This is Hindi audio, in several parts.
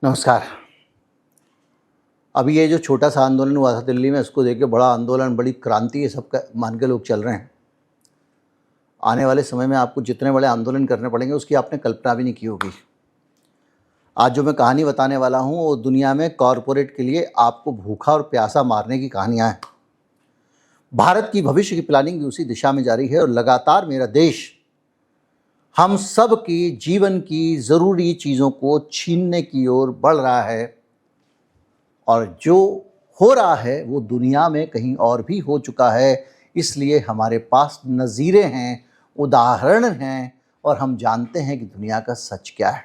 नमस्कार। अभी ये जो छोटा सा आंदोलन हुआ था दिल्ली में, उसको देख के बड़ा आंदोलन, बड़ी क्रांति ये सब का मान के लोग चल रहे हैं। आने वाले समय में आपको जितने बड़े आंदोलन करने पड़ेंगे उसकी आपने कल्पना भी नहीं की होगी। आज जो मैं कहानी बताने वाला हूँ वो दुनिया में कॉरपोरेट के लिए आपको भूखा और प्यासा मारने की कहानियाँ हैं। भारत की भविष्य की प्लानिंग भी उसी दिशा में जारी है और लगातार मेरा देश हम सब की जीवन की ज़रूरी चीज़ों को छीनने की ओर बढ़ रहा है। और जो हो रहा है वो दुनिया में कहीं और भी हो चुका है, इसलिए हमारे पास नज़ीरे हैं, उदाहरण हैं और हम जानते हैं कि दुनिया का सच क्या है।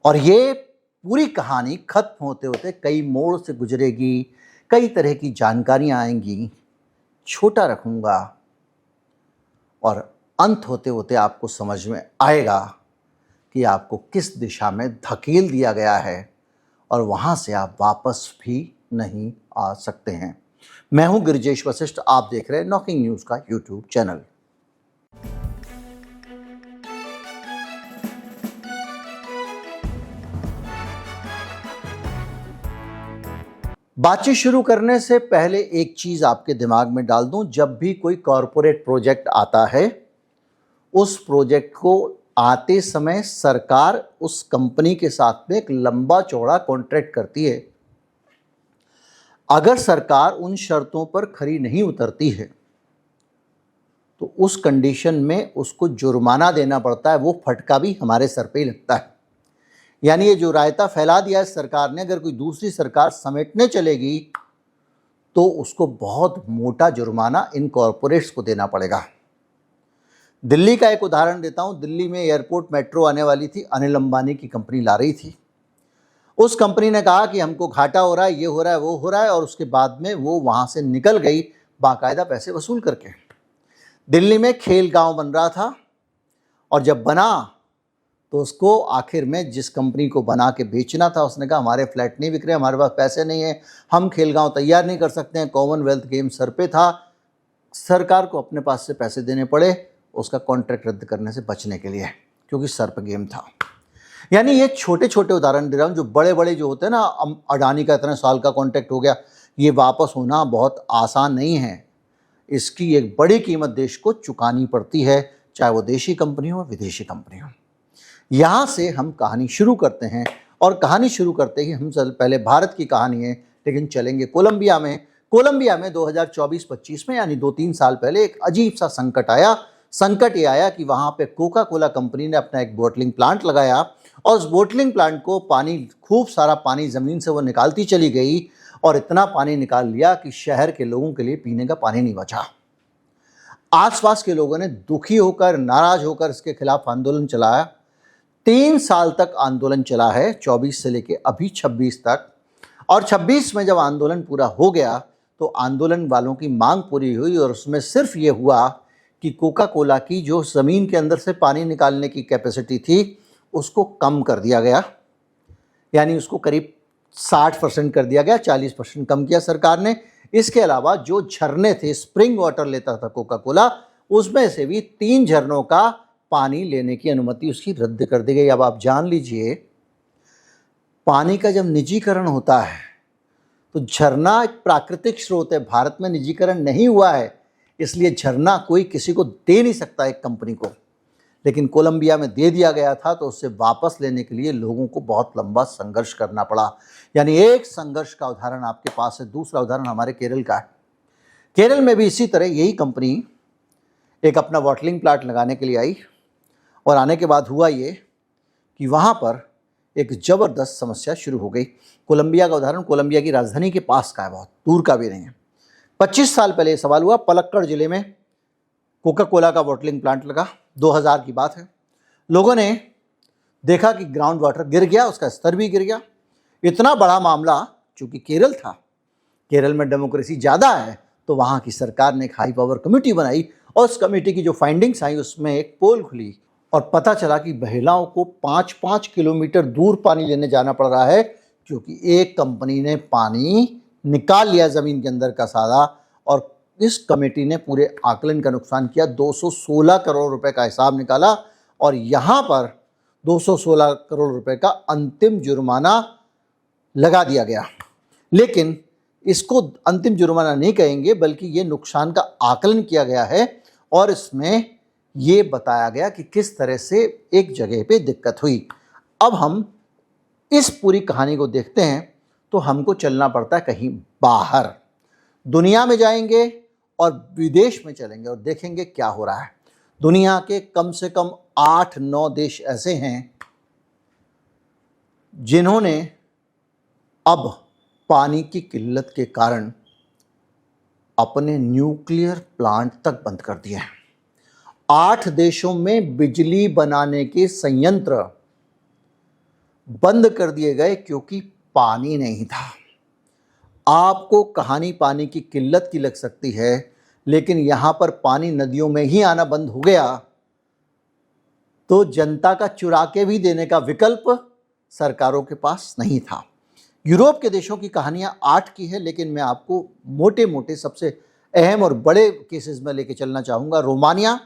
और ये पूरी कहानी खत्म होते होते कई मोड़ से गुजरेगी, कई तरह की जानकारियाँ आएंगी, छोटा रखूँगा और अंत होते होते आपको समझ में आएगा कि आपको किस दिशा में धकेल दिया गया है और वहाँ से आप वापस भी नहीं आ सकते हैं। मैं हूँ गिरिजेश वशिष्ठ, आप देख रहे हैं नॉकिंग न्यूज़ का यूट्यूब चैनल। बातचीत शुरू करने से पहले एक चीज़ आपके दिमाग में डाल दूं, जब भी कोई कॉरपोरेट प्रोजेक्ट आता है, उस प्रोजेक्ट को आते समय सरकार उस कंपनी के साथ में एक लंबा चौड़ा कॉन्ट्रैक्ट करती है। अगर सरकार उन शर्तों पर खरी नहीं उतरती है तो उस कंडीशन में उसको जुर्माना देना पड़ता है। वो फटका भी हमारे सर पे ही लगता है। यानी ये जो रायता फैला दिया है सरकार ने, अगर कोई दूसरी सरकार समेटने चलेगी तो उसको बहुत मोटा जुर्माना इन कॉरपोरेट्स को देना पड़ेगा। दिल्ली का एक उदाहरण देता हूँ। दिल्ली में एयरपोर्ट मेट्रो आने वाली थी, अनिल अंबानी की कंपनी ला रही थी। उस कंपनी ने कहा कि हमको घाटा हो रहा है, ये हो रहा है, वो हो रहा है, और उसके बाद में वो वहाँ से निकल गई बाकायदा पैसे वसूल करके। दिल्ली में खेल गांव बन रहा था और जब बना तो उसको आखिर में जिस कंपनी को बना के बेचना था उसने कहा हमारे फ्लैट नहीं बिक रहे, हमारे पास पैसे नहीं है, हम खेल गांव तैयार नहीं कर सकते हैं। कॉमनवेल्थ गेम सर पे था, सरकार को अपने पास से पैसे देने पड़े उसका कॉन्ट्रैक्ट रद्द करने से बचने के लिए, क्योंकि सर पे गेम था। यानी ये छोटे छोटे उदाहरण दे रहा हूँ। जो बड़े बड़े जो होते हैं ना, अडानी का इतने साल का कॉन्ट्रैक्ट हो गया, ये वापस होना बहुत आसान नहीं है। इसकी एक बड़ी कीमत देश को चुकानी पड़ती है, चाहे वो देशी कंपनी हो विदेशी कंपनी हो। यहाँ से हम कहानी शुरू करते हैं और कहानी शुरू करते ही हम पहले भारत की कहानी है, लेकिन चलेंगे कोलंबिया में। कोलंबिया में 2024-25 में यानी 2-3 साल पहले एक अजीब सा संकट आया। संकट ये आया कि वहाँ पे कोका कोला कंपनी ने अपना एक बोटलिंग प्लांट लगाया और उस बोटलिंग प्लांट को पानी, खूब सारा पानी ज़मीन से वो निकालती चली गई और इतना पानी निकाल लिया कि शहर के लोगों के लिए पीने का पानी नहीं बचा। आसपास के लोगों ने दुखी होकर, नाराज होकर इसके खिलाफ आंदोलन चलाया। 3 साल तक आंदोलन चला है, 24 से लेके अभी 26 तक। और 26 में जब आंदोलन पूरा हो गया तो आंदोलन वालों की मांग पूरी हुई और उसमें सिर्फ ये हुआ कि कोका कोला की जो ज़मीन के अंदर से पानी निकालने की कैपेसिटी थी उसको कम कर दिया गया। यानी उसको करीब 60% कर दिया गया, 40% कम किया सरकार ने। इसके अलावा जो झरने थे, स्प्रिंग वाटर लेता था कोका कोला, उसमें से भी 3 झरनों का पानी लेने की अनुमति उसकी रद्द कर दी गई। अब आप जान लीजिए, पानी का जब निजीकरण होता है तो झरना एक प्राकृतिक स्रोत है, भारत में निजीकरण नहीं हुआ है, इसलिए झरना कोई किसी को दे नहीं सकता एक कंपनी को। लेकिन कोलंबिया में दे दिया गया था तो उससे वापस लेने के लिए लोगों को बहुत लंबा संघर्ष करना पड़ा। यानी एक संघर्ष का उदाहरण आपके पास है। दूसरा उदाहरण हमारे केरल का है। केरल में भी इसी तरह यही कंपनी एक अपना बॉटलिंग प्लांट लगाने के लिए आई और आने के बाद हुआ ये कि वहाँ पर एक ज़बरदस्त समस्या शुरू हो गई। कोलंबिया का उदाहरण कोलंबिया की राजधानी के पास का है, बहुत दूर का भी नहीं है। 25 साल पहले ये सवाल हुआ, पलक्कड़ जिले में कोका कोला का बॉटलिंग प्लांट लगा, 2000 की बात है। लोगों ने देखा कि ग्राउंड वाटर गिर गया, उसका स्तर भी गिर गया। इतना बड़ा मामला, चूँकि केरल था, केरल में डेमोक्रेसी ज़्यादा है, तो वहाँ की सरकार ने एक हाई पावर कमेटी बनाई और उस कमेटी की जो फाइंडिंग्स आई उसमें एक पोल खुली और पता चला कि महिलाओं को 5-5 किलोमीटर दूर पानी लेने जाना पड़ रहा है, क्योंकि एक कंपनी ने पानी निकाल लिया ज़मीन के अंदर का सारा। और इस कमेटी ने पूरे आकलन का नुकसान किया, 216 करोड़ रुपए का हिसाब निकाला। और यहाँ पर 216 करोड़ रुपए का अंतिम जुर्माना लगा दिया गया। लेकिन इसको अंतिम जुर्माना नहीं कहेंगे, बल्कि ये नुकसान का आकलन किया गया है और इसमें ये बताया गया कि किस तरह से एक जगह पे दिक्कत हुई। अब हम इस पूरी कहानी को देखते हैं तो हमको चलना पड़ता है कहीं बाहर, दुनिया में जाएंगे और विदेश में चलेंगे और देखेंगे क्या हो रहा है। दुनिया के कम से कम 8-9 देश ऐसे हैं जिन्होंने अब पानी की किल्लत के कारण अपने न्यूक्लियर प्लांट तक बंद कर दिए हैं। 8 देशों में बिजली बनाने के संयंत्र बंद कर दिए गए क्योंकि पानी नहीं था। आपको कहानी पानी की किल्लत की लग सकती है, लेकिन यहां पर पानी नदियों में ही आना बंद हो गया तो जनता का चुरा के भी देने का विकल्प सरकारों के पास नहीं था। यूरोप के देशों की कहानियां 8 की है, लेकिन मैं आपको मोटे मोटे सबसे अहम और बड़े केसेस में लेके चलना चाहूँगा। रोमानिया,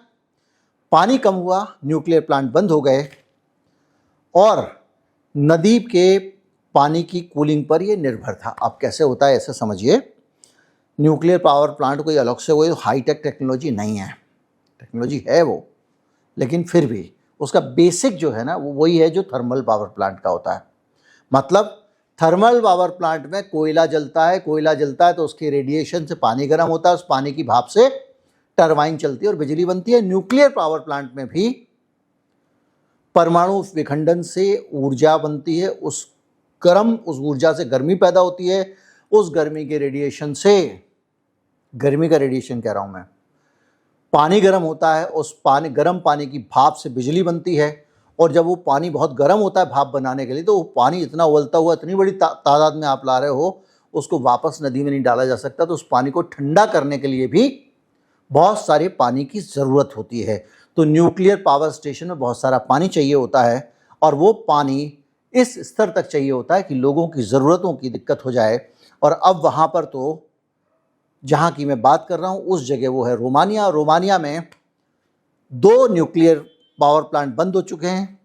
पानी कम हुआ, न्यूक्लियर प्लांट बंद हो गए और नदी के पानी की कूलिंग पर ये निर्भर था। अब कैसे होता है ऐसे समझिए, न्यूक्लियर पावर प्लांट कोई अलग से कोई हाईटेक टेक्नोलॉजी नहीं है, टेक्नोलॉजी है वो, लेकिन फिर भी उसका बेसिक जो है ना वो वही है जो थर्मल पावर प्लांट का होता है। मतलब थर्मल पावर प्लांट में कोयला जलता है, कोयला जलता है तो उसके रेडिएशन से पानी गर्म होता है, उस पानी की भाप से टरबाइन चलती है और बिजली बनती है। न्यूक्लियर पावर प्लांट में भी परमाणु विखंडन से ऊर्जा बनती है, उस ऊर्जा से गर्मी पैदा होती है, उस गर्मी के रेडिएशन से, गर्मी का रेडिएशन कह रहा हूं मैं, पानी गर्म होता है, उस गर्म पानी की भाप से बिजली बनती है। और जब वो पानी बहुत गर्म होता है भाप बनाने के लिए, तो वो पानी इतना उबलता हुआ इतनी बड़ी तादाद में आप ला रहे हो, उसको वापस नदी में नहीं डाला जा सकता, तो उस पानी को ठंडा करने के लिए भी बहुत सारे पानी की ज़रूरत होती है। तो न्यूक्लियर पावर स्टेशन में बहुत सारा पानी चाहिए होता है और वो पानी इस स्तर तक चाहिए होता है कि लोगों की ज़रूरतों की दिक्कत हो जाए। और अब वहाँ पर तो जहाँ की मैं बात कर रहा हूँ उस जगह वो है रोमानिया। रोमानिया में 2 न्यूक्लियर पावर प्लांट बंद हो चुके हैं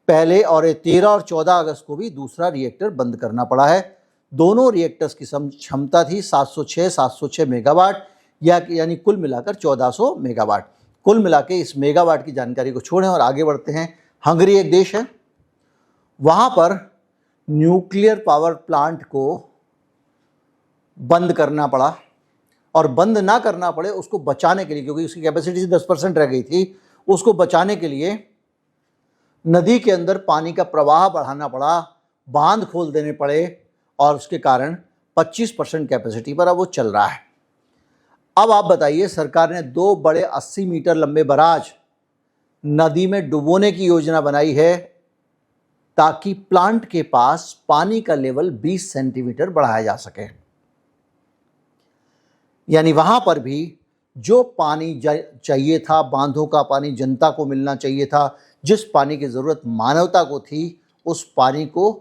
पहले, और 13 और 14 अगस्त को भी दूसरा रिएक्टर बंद करना पड़ा है। दोनों रिएक्टर्स की क्षमता थी 706 मेगावाट, यानी कुल मिलाकर 1400 मेगावाट। कुल मिला के इस मेगावाट की जानकारी को छोड़ें और आगे बढ़ते हैं। हंगरी एक देश है, वहाँ पर न्यूक्लियर पावर प्लांट को बंद करना पड़ा, और बंद ना करना पड़े उसको बचाने के लिए, क्योंकि उसकी कैपेसिटी 10% रह गई थी, उसको बचाने के लिए नदी के अंदर पानी का प्रवाह बढ़ाना पड़ा, बांध खोल देने पड़े और उसके कारण 25% कैपेसिटी पर अब वो चल रहा है। अब आप बताइए, सरकार ने 2 बड़े 80 मीटर लंबे बराज नदी में डुबोने की योजना बनाई है ताकि प्लांट के पास पानी का लेवल 20 सेंटीमीटर बढ़ाया जा सके। यानी वहां पर भी जो पानी चाहिए था, बांधों का पानी जनता को मिलना चाहिए था, जिस पानी की ज़रूरत मानवता को थी, उस पानी को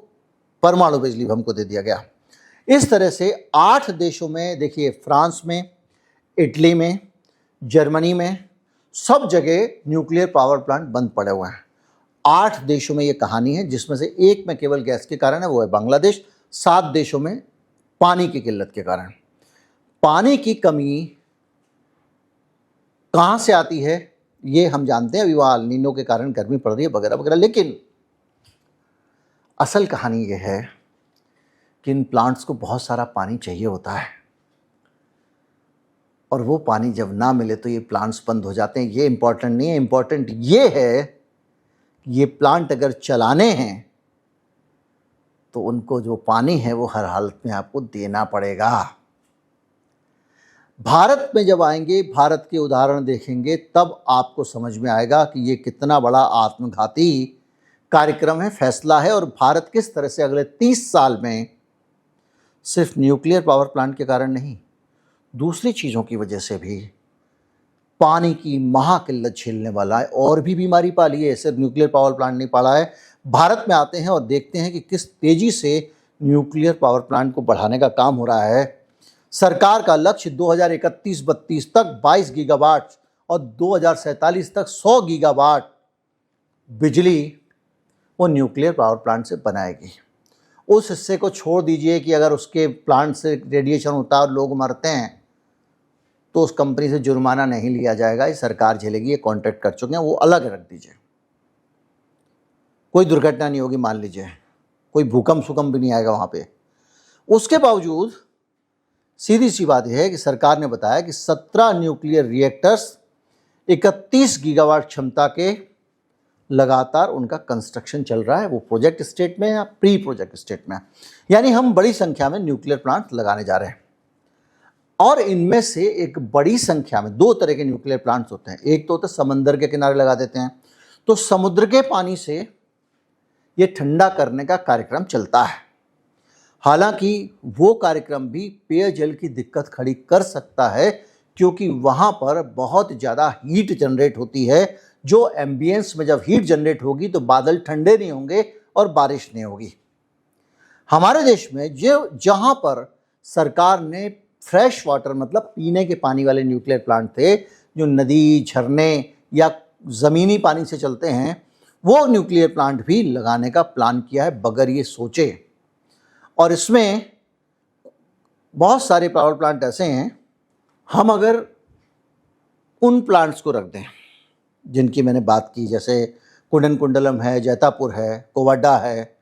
परमाणु बिजली हमको दे दिया गया। इस तरह से 8 देशों में, देखिए फ्रांस में, इटली में, जर्मनी में, सब जगह न्यूक्लियर पावर प्लांट बंद पड़े हुए हैं। 8 देशों में ये कहानी है, जिसमें से एक में केवल गैस के कारण है, वो है बांग्लादेश। 7 देशों में पानी की किल्लत के कारण। पानी की कमी कहाँ से आती है ये हम जानते हैं, अभी वहाँ एल नीनो के कारण गर्मी पड़ रही है वगैरह वगैरह, लेकिन असल कहानी ये है कि इन प्लांट्स को बहुत सारा पानी चाहिए होता है और वो पानी जब ना मिले तो ये प्लांट्स बंद हो जाते हैं। ये इम्पॉर्टेंट नहीं है, इम्पॉर्टेंट ये है कि ये प्लांट अगर चलाने हैं तो उनको जो पानी है वो हर हालत में आपको देना पड़ेगा। भारत में जब आएंगे, भारत के उदाहरण देखेंगे, तब आपको समझ में आएगा कि ये कितना बड़ा आत्मघाती कार्यक्रम है, फैसला है, और भारत किस तरह से अगले 30 साल में सिर्फ न्यूक्लियर पावर प्लांट के कारण नहीं, दूसरी चीज़ों की वजह से भी पानी की महाकिल्लत झेलने वाला है। और भी बीमारी पाली है, सिर्फ न्यूक्लियर पावर प्लांट नहीं पाला है। भारत में आते हैं और देखते हैं कि किस तेज़ी से न्यूक्लियर पावर प्लांट को बढ़ाने का काम हो रहा है। सरकार का लक्ष्य 2031-32 तक 22 गीगावाट और 2047 तक 100 गीगावाट बिजली वो न्यूक्लियर पावर प्लांट से बनाएगी। उस हिस्से को छोड़ दीजिए कि अगर उसके प्लांट से रेडिएशन होता है और लोग मरते हैं तो उस कंपनी से जुर्माना नहीं लिया जाएगा, ये सरकार झेलेगी, ये कॉन्ट्रैक्ट कर चुके हैं, वो अलग रख दीजिए। कोई दुर्घटना नहीं होगी, मान लीजिए कोई भूकंप सुकंप भी नहीं आएगा वहाँ पे। उसके बावजूद सीधी सी बात यह है कि सरकार ने बताया कि 17 न्यूक्लियर रिएक्टर्स 31 गीगावाट क्षमता के लगातार उनका कंस्ट्रक्शन चल रहा है। वो प्रोजेक्ट स्टेट में या प्री प्रोजेक्ट स्टेट में, यानी हम बड़ी संख्या में न्यूक्लियर प्लांट लगाने जा रहे हैं। और इनमें से एक बड़ी संख्या में 2 तरह के न्यूक्लियर प्लांट्स होते हैं। एक तो होता है समंदर के किनारे लगा देते हैं, तो समुद्र के पानी से ये ठंडा करने का कार्यक्रम चलता है। हालांकि वो कार्यक्रम भी पेयजल की दिक्कत खड़ी कर सकता है, क्योंकि वहाँ पर बहुत ज़्यादा हीट जनरेट होती है। जो एम्बियंस में जब हीट जनरेट होगी तो बादल ठंडे नहीं होंगे और बारिश नहीं होगी। हमारे देश में जो जहाँ पर सरकार ने फ्रेश वाटर मतलब पीने के पानी वाले न्यूक्लियर प्लांट थे, जो नदी झरने या ज़मीनी पानी से चलते हैं, वो न्यूक्लियर प्लांट भी लगाने का प्लान किया है बगैर ये सोचे। और इसमें बहुत सारे पावर प्लांट ऐसे हैं, हम अगर उन प्लांट्स को रख दें जिनकी मैंने बात की, जैसे कुंडनकुंडलम है, जैतापुर है, कोवाडा है,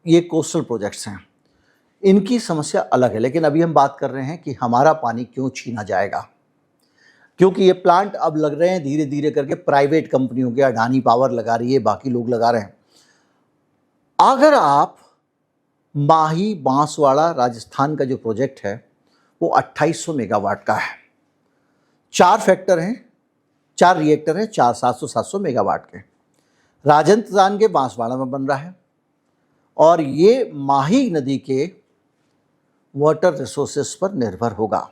ये कोस्टल प्रोजेक्ट्स हैं, इनकी समस्या अलग है। लेकिन अभी हम बात कर रहे हैं कि हमारा पानी क्यों छीना जाएगा, क्योंकि ये प्लांट अब लग रहे हैं धीरे धीरे करके प्राइवेट कंपनियों के, अडानी पावर लगा रही है, बाकी लोग लगा रहे हैं। अगर आप माही बांसवाड़ा राजस्थान का जो प्रोजेक्ट है वो 2800 मेगावाट का है, 4 फैक्टर हैं, 4 रिएक्टर हैं, 700 मेगावाट के, राजस्थान के बांसवाड़ा में बन रहा है। और ये माही नदी के वाटर रिसोर्सेस पर निर्भर होगा।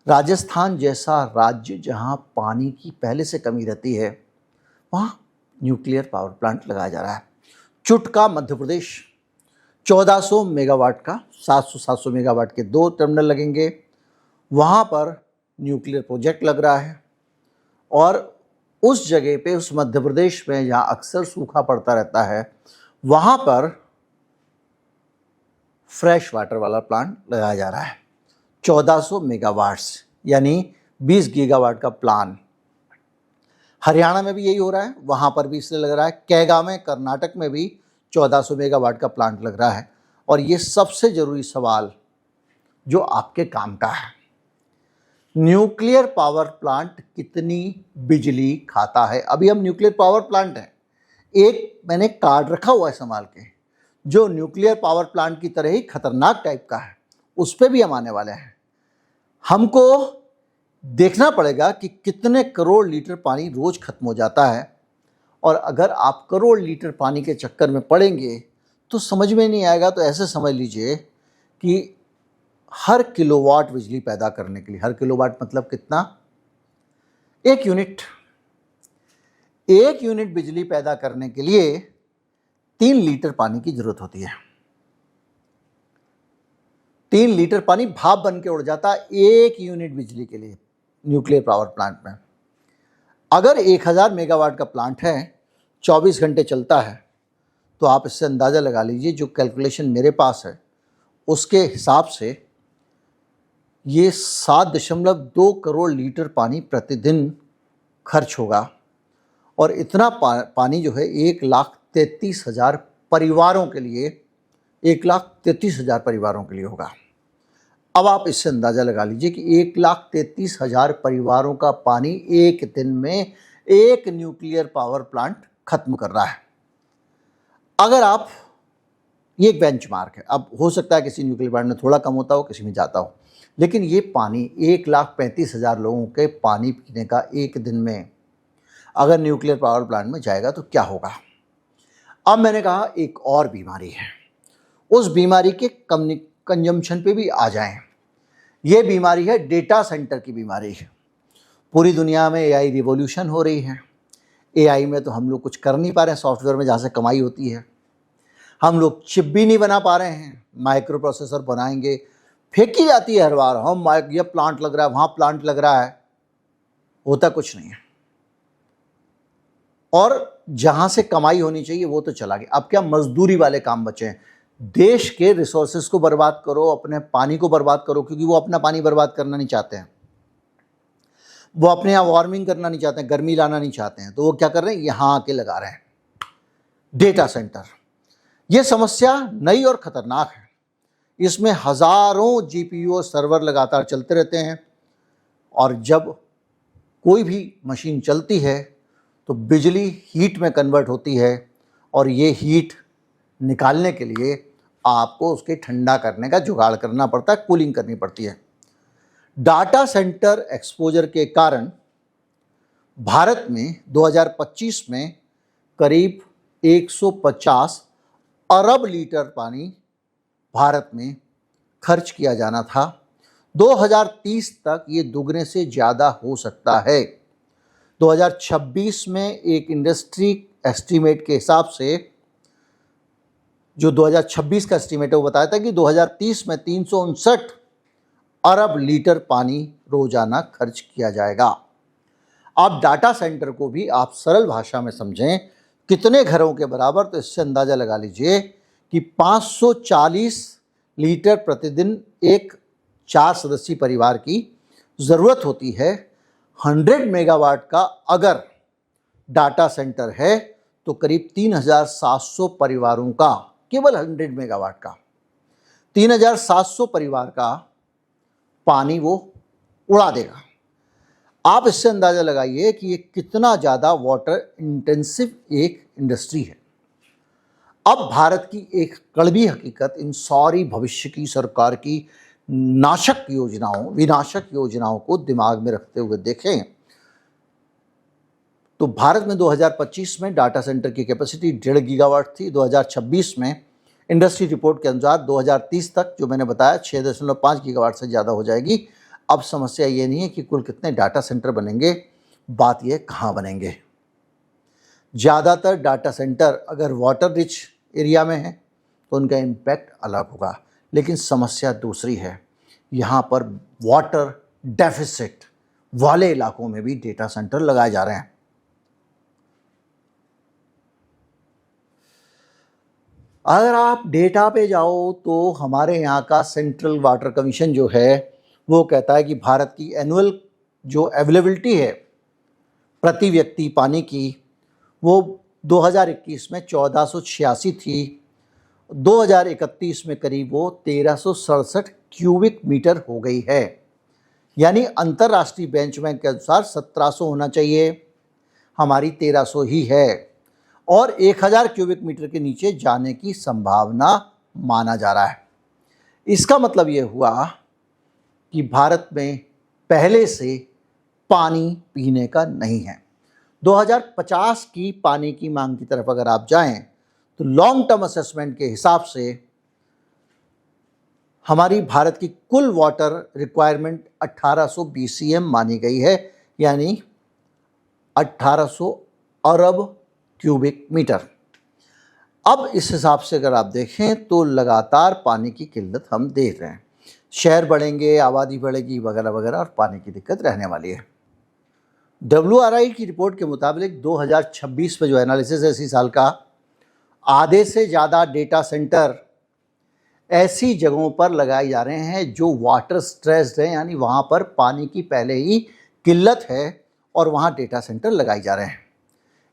राजस्थान जैसा राज्य जहां पानी की पहले से कमी रहती है, वहां न्यूक्लियर पावर प्लांट लगाया जा रहा है। चुटका मध्य प्रदेश 1400 मेगावाट का, 700 मेगावाट के 2 टर्मिनल लगेंगे, वहाँ पर न्यूक्लियर प्रोजेक्ट लग रहा है। और उस जगह पे, उस मध्य प्रदेश में जहाँ अक्सर सूखा पड़ता रहता है, वहाँ पर फ्रेश वाटर वाला प्लांट लगाया जा रहा है। 1400 मेगावाट्स यानी 20 गीगावाट का प्लान। हरियाणा में भी यही हो रहा है, वहाँ पर भी इसलिए लग रहा है। कैगा में, कर्नाटक में भी 1400 मेगावाट का प्लांट लग रहा है। और ये सबसे ज़रूरी सवाल जो आपके काम का है, न्यूक्लियर पावर प्लांट कितनी बिजली खाता है। अभी हम न्यूक्लियर पावर प्लांट है, एक मैंने कार्ड रखा हुआ है संभाल के, जो न्यूक्लियर पावर प्लांट की तरह ही खतरनाक टाइप का है, उस पर भी हम आने वाले हैं। हमको देखना पड़ेगा कि कितने करोड़ लीटर पानी रोज खत्म हो जाता है। और अगर आप करोड़ लीटर पानी के चक्कर में पड़ेंगे तो समझ में नहीं आएगा। तो ऐसे समझ लीजिए कि हर किलोवाट बिजली पैदा करने के लिए, हर किलोवाट मतलब कितना, 1 यूनिट, 1 यूनिट बिजली पैदा करने के लिए 3 लीटर पानी की जरूरत होती है। 3 लीटर पानी भाप बन के उड़ जाता है 1 यूनिट बिजली के लिए न्यूक्लियर पावर प्लांट में। अगर 1000 मेगावाट का प्लांट है, 24 घंटे चलता है, तो आप इससे अंदाज़ा लगा लीजिए, जो कैलकुलेशन मेरे पास है उसके हिसाब से ये 7.2 करोड़ लीटर पानी प्रतिदिन खर्च होगा। और इतना पानी जो है 1,33,000 परिवारों के लिए, 1,33,000 परिवारों के लिए होगा। अब आप इससे अंदाज़ा लगा लीजिए कि 1,33,000 परिवारों का पानी एक दिन में एक न्यूक्लियर पावर प्लांट खत्म कर रहा है। अगर आप, ये एक बेंचमार्क है, अब हो सकता है किसी न्यूक्लियर प्लांट में थोड़ा कम होता हो, किसी में ज़्यादा हो, लेकिन ये पानी 1,35,000 लोगों के पानी पीने का एक दिन में अगर न्यूक्लियर पावर प्लांट में जाएगा तो क्या होगा। अब मैंने कहा एक और बीमारी है, उस बीमारी के कंजम्पशन पे भी आ जाएं। ये बीमारी है डेटा सेंटर की बीमारी है। पूरी दुनिया में एआई रिवॉल्यूशन हो रही है। एआई में तो हम लोग कुछ कर नहीं पा रहे हैं, सॉफ्टवेयर में जहाँ से कमाई होती है। हम लोग चिप भी नहीं बना पा रहे हैं, माइक्रो प्रोसेसर बनाएंगे, फेंकी जाती है हर बार, हम ये प्लांट लग रहा है, वहाँ प्लांट लग रहा है, होता कुछ नहीं है। और जहां से कमाई होनी चाहिए वो तो चला गया। अब क्या मजदूरी वाले काम बचे हैं? देश के रिसोर्सेज को बर्बाद करो, अपने पानी को बर्बाद करो, क्योंकि वो अपना पानी बर्बाद करना नहीं चाहते हैं, वो अपने यहाँ वार्मिंग करना नहीं चाहते हैं, गर्मी लाना नहीं चाहते हैं, तो वो क्या कर रहे हैं, यहाँ आके लगा रहे हैं डेटा सेंटर। ये समस्या नई और खतरनाक है। इसमें हजारों जीपीयू सर्वर लगातार चलते रहते हैं, और जब कोई भी मशीन चलती है तो बिजली हीट में कन्वर्ट होती है, और ये हीट निकालने के लिए आपको उसके ठंडा करने का जुगाड़ करना पड़ता है, कूलिंग करनी पड़ती है। डाटा सेंटर एक्सपोजर के कारण भारत में 2025 में करीब 150 अरब लीटर पानी भारत में खर्च किया जाना था। 2030 तक ये दुगने से ज़्यादा हो सकता है। 2026 में एक इंडस्ट्री एस्टीमेट के हिसाब से, जो 2026 का एस्टीमेट है, वो बताया था कि 2030 में 359 अरब लीटर पानी रोजाना खर्च किया जाएगा। आप डाटा सेंटर को भी आप सरल भाषा में समझें, कितने घरों के बराबर, तो इससे अंदाज़ा लगा लीजिए कि 540 लीटर प्रतिदिन एक 4 सदस्यीय परिवार की ज़रूरत होती है। 100 मेगावाट का अगर डाटा सेंटर है तो करीब 3700 परिवारों का, केवल 100 मेगावाट का 3700 परिवार का पानी वो उड़ा देगा। आप इससे अंदाज़ा लगाइए कि ये कितना ज़्यादा वाटर इंटेंसिव एक इंडस्ट्री है। अब भारत की एक कड़वी हकीकत इन सारी भविष्य की सरकार की विनाशक योजनाओं को दिमाग में रखते हुए देखें तो भारत में 2025 में डाटा सेंटर की कैपेसिटी 1.5 गीगावाट थी। 2026 में इंडस्ट्री रिपोर्ट के अनुसार 2030 तक, जो मैंने बताया, 6.5 गीगावाट से ज़्यादा हो जाएगी। अब समस्या ये नहीं है कि कुल कितने डाटा सेंटर बनेंगे, बात ये कहाँ बनेंगे। ज़्यादातर डाटा सेंटर अगर वाटर रिच एरिया में है तो उनका इम्पैक्ट अलग होगा, लेकिन समस्या दूसरी है। यहाँ पर वाटर डेफिसिट वाले इलाकों में भी डेटा सेंटर लगाए जा रहे हैं। अगर आप डेटा पे जाओ तो हमारे यहाँ का सेंट्रल वाटर कमीशन जो है वो कहता है कि भारत की एनुअल जो अवेलेबिलिटी है प्रति व्यक्ति पानी की, वो 2021 में 1486 थी। 2031 में करीब वो 1367 क्यूबिक मीटर हो गई है। यानी अंतर्राष्ट्रीय बेंचमार्क के अनुसार 1700 होना चाहिए, हमारी 1300 ही है, और 1000 क्यूबिक मीटर के नीचे जाने की संभावना माना जा रहा है। इसका मतलब ये हुआ कि भारत में पहले से पानी पीने का नहीं है। 2050 की पानी की मांग की तरफ अगर आप जाएं तो लॉन्ग टर्म असेसमेंट के हिसाब से हमारी भारत की कुल वाटर रिक्वायरमेंट 1800 BCM मानी गई है, यानी 1800 अरब क्यूबिक मीटर। अब इस हिसाब से अगर आप देखें तो लगातार पानी की किल्लत हम देख रहे हैं। शहर बढ़ेंगे, आबादी बढ़ेगी, वगैरह वगैरह, और पानी की दिक्कत रहने वाली है। WRI की रिपोर्ट के मुताबिक 2026 में जो एनालिसिस है इसी साल का, आधे से ज़्यादा डेटा सेंटर ऐसी जगहों पर लगाए जा रहे हैं जो वाटर स्ट्रेस्ड हैं, यानी वहाँ पर पानी की पहले ही किल्लत है और वहाँ डेटा सेंटर लगाए जा रहे हैं।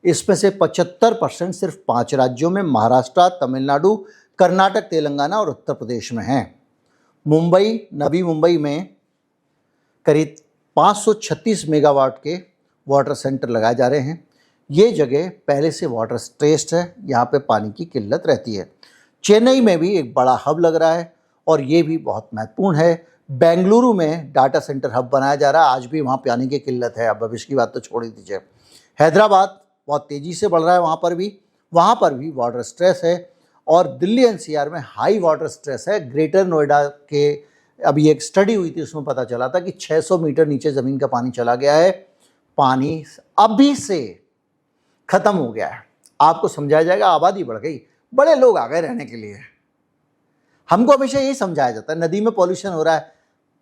इसमें से 75% सिर्फ 5 राज्यों में, महाराष्ट्र, तमिलनाडु, कर्नाटक, तेलंगाना और उत्तर प्रदेश में हैं। मुंबई, नवी मुंबई में करीब 536 मेगावाट के वाटर सेंटर लगाए जा रहे हैं। ये जगह पहले से वाटर स्ट्रेस्ड है, यहाँ पे पानी की किल्लत रहती है। चेन्नई में भी एक बड़ा हब लग रहा है और ये भी बहुत महत्वपूर्ण है। बेंगलुरु में डाटा सेंटर हब बनाया जा रहा है, आज भी वहाँ पानी की किल्लत है। अब भविष्य की बात तो छोड़ ही दीजिए। हैदराबाद बहुत तेज़ी से बढ़ रहा है, वहाँ पर भी वाटर स्ट्रेस है, और दिल्ली NCR में हाई वाटर स्ट्रेस है। ग्रेटर नोएडा के अभी एक स्टडी हुई थी, उसमें पता चला था कि 600 मीटर नीचे ज़मीन का पानी चला गया है। पानी अभी से ख़त्म हो गया है। आपको समझाया जाएगा आबादी बढ़ गई, बड़े लोग आ गए रहने के लिए। हमको हमेशा यही समझाया जाता है, नदी में पॉल्यूशन हो रहा है,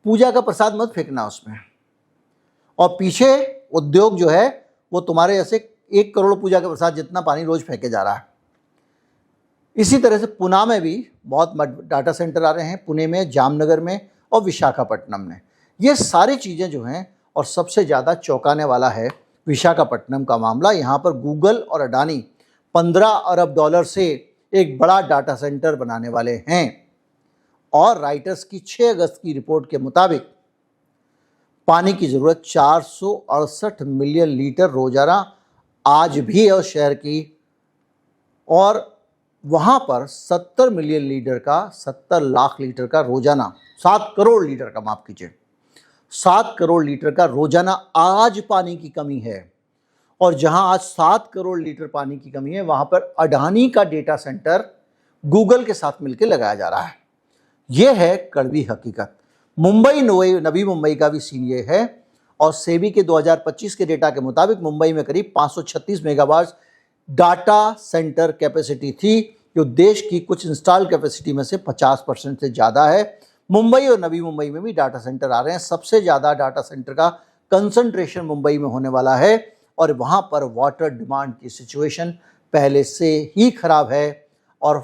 पूजा का प्रसाद मत फेंकना उसमें, और पीछे उद्योग जो है वो तुम्हारे जैसे 1 करोड़ पूजा के प्रसाद जितना पानी रोज फेंके जा रहा है। इसी तरह से पुणे में भी बहुत डाटा सेंटर आ रहे हैं, पुणे में, जामनगर में और विशाखापट्टनम में। ये सारी चीज़ें जो हैं, और सबसे ज़्यादा चौंकाने वाला है विशाखापट्टनम का मामला। यहाँ पर गूगल और अडानी 15 अरब डॉलर से एक बड़ा डाटा सेंटर बनाने वाले हैं। और राइटर्स की 6 अगस्त की रिपोर्ट के मुताबिक पानी की ज़रूरत 468 मिलियन लीटर रोजाना आज भी है उस शहर की, और वहाँ पर 70 मिलियन लीटर का, 70 लाख लीटर का रोजाना, 7 करोड़ लीटर का, माफ़ कीजिए, 7 करोड़ लीटर का रोजाना आज पानी की कमी है। और जहां आज 7 करोड़ लीटर पानी की कमी है, वहां पर अडानी का डेटा सेंटर गूगल के साथ मिलकर लगाया जा रहा है। यह है कड़वी हकीकत। नवी मुंबई का भी सीन ये है, और सेबी के 2025 के डेटा के मुताबिक मुंबई में करीब 536 मेगावाट डाटा सेंटर कैपेसिटी थी, जो देश की कुछ इंस्टॉल कैपेसिटी में से 50% से ज़्यादा है। मुंबई और नवी मुंबई में भी डाटा सेंटर आ रहे हैं। सबसे ज़्यादा डाटा सेंटर का कंसंट्रेशन मुंबई में होने वाला है, और वहाँ पर वाटर डिमांड की सिचुएशन पहले से ही खराब है, और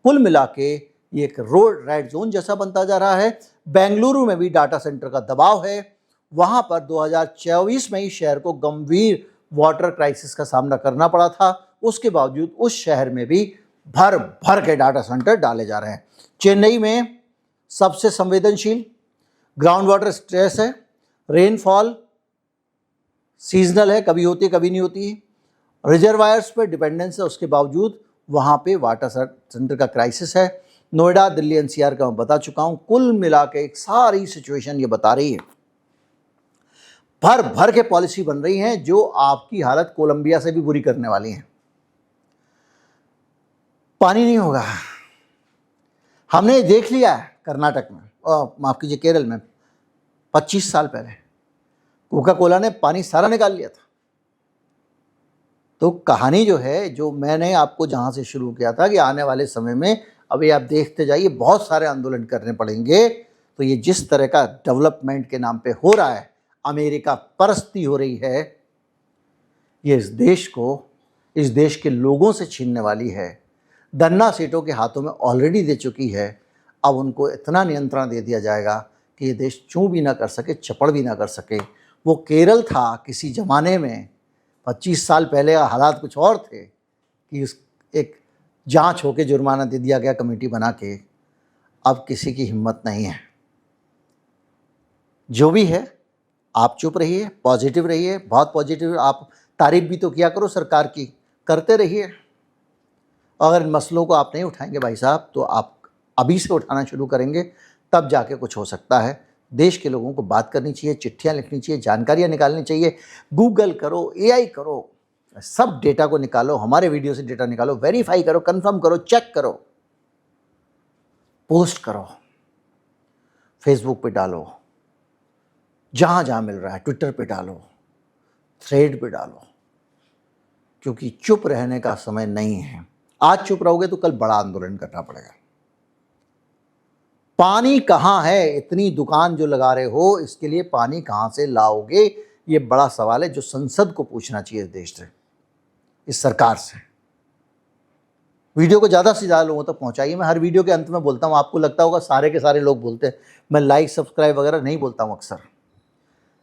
कुल मिला के ये एक रोड रेड जोन जैसा बनता जा रहा है। बेंगलुरु में भी डाटा सेंटर का दबाव है। वहाँ पर 2024 में ही शहर को गंभीर वाटर क्राइसिस का सामना करना पड़ा था। उसके बावजूद उस शहर में भी भर भर के डाटा सेंटर डाले जा रहे हैं। चेन्नई में सबसे संवेदनशील ग्राउंड वाटर स्ट्रेस है, रेनफॉल सीजनल है, कभी होती है कभी नहीं होती है, रिजर्वायर्स पर डिपेंडेंस है, उसके बावजूद वहाँ पे वाटर सेंटर का क्राइसिस है। नोएडा, दिल्ली, एनसीआर का मैं बता चुका हूँ। कुल मिला के एक सारी सिचुएशन ये बता रही है। भर भर के पॉलिसी बन रही हैं जो आपकी हालत कोलंबिया से भी बुरी करने वाली हैं। पानी नहीं होगा, हमने देख लिया है कर्नाटक में, और माफ़ कीजिए केरल में, 25 साल पहले कोका कोला ने पानी सारा निकाल लिया था। तो कहानी जो है, जो मैंने आपको जहाँ से शुरू किया था कि आने वाले समय में अभी आप देखते जाइए बहुत सारे आंदोलन करने पड़ेंगे। तो ये जिस तरह का डेवलपमेंट के नाम पे हो रहा है, अमेरिका परस्ती हो रही है, ये इस देश को, इस देश के लोगों से छीनने वाली है। धन्ना सेठों के हाथों में ऑलरेडी दे चुकी है। अब उनको इतना नियंत्रण दे दिया जाएगा कि ये देश चूं भी ना कर सके, चपड़ भी ना कर सके। वो केरल था किसी ज़माने में, 25 साल पहले हालात कुछ और थे कि उस एक जांच होके जुर्माना दे दिया गया कमेटी बना के। अब किसी की हिम्मत नहीं है। जो भी है, आप चुप रहिए, पॉजिटिव रहिए, बहुत पॉजिटिव। आप तारीफ भी तो किया करो सरकार की, करते रहिए। अगर इन मसलों को आप नहीं उठाएंगे भाई साहब, तो आप अभी से उठाना शुरू करेंगे, तब जाके कुछ हो सकता है। देश के लोगों को बात करनी चाहिए, चिट्ठियाँ लिखनी चाहिए, जानकारियाँ निकालनी चाहिए। गूगल करो, एआई करो, सब डेटा को निकालो, हमारे वीडियो से डेटा निकालो, वेरीफाई करो, कंफर्म करो, चेक करो, पोस्ट करो, फेसबुक पे डालो, जहाँ जहाँ मिल रहा है, ट्विटर पे डालो, थ्रेड पे डालो, क्योंकि चुप रहने का समय नहीं है। आज चुप रहोगे तो कल बड़ा आंदोलन करना पड़ेगा। पानी कहाँ है? इतनी दुकान जो लगा रहे हो, इसके लिए पानी कहाँ से लाओगे? ये बड़ा सवाल है जो संसद को पूछना चाहिए, इस देश से, इस सरकार से। वीडियो को ज़्यादा से ज़्यादा लोगों तक पहुँचाइए। मैं हर वीडियो के अंत में बोलता हूँ, आपको लगता होगा सारे के सारे लोग बोलते हैं, मैं लाइक सब्सक्राइब वगैरह नहीं बोलता हूँ अक्सर।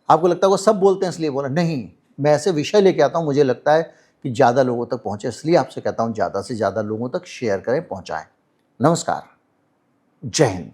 आपको लगता होगा सब बोलते हैं इसलिए बोला, नहीं, मैं ऐसे विषय लेके आता हूँ, मुझे लगता है कि ज़्यादा लोगों तक पहुँचे, इसलिए आपसे कहता हूँ ज़्यादा से ज़्यादा लोगों तक शेयर करें, पहुँचाएँ। नमस्कार, जय हिंद।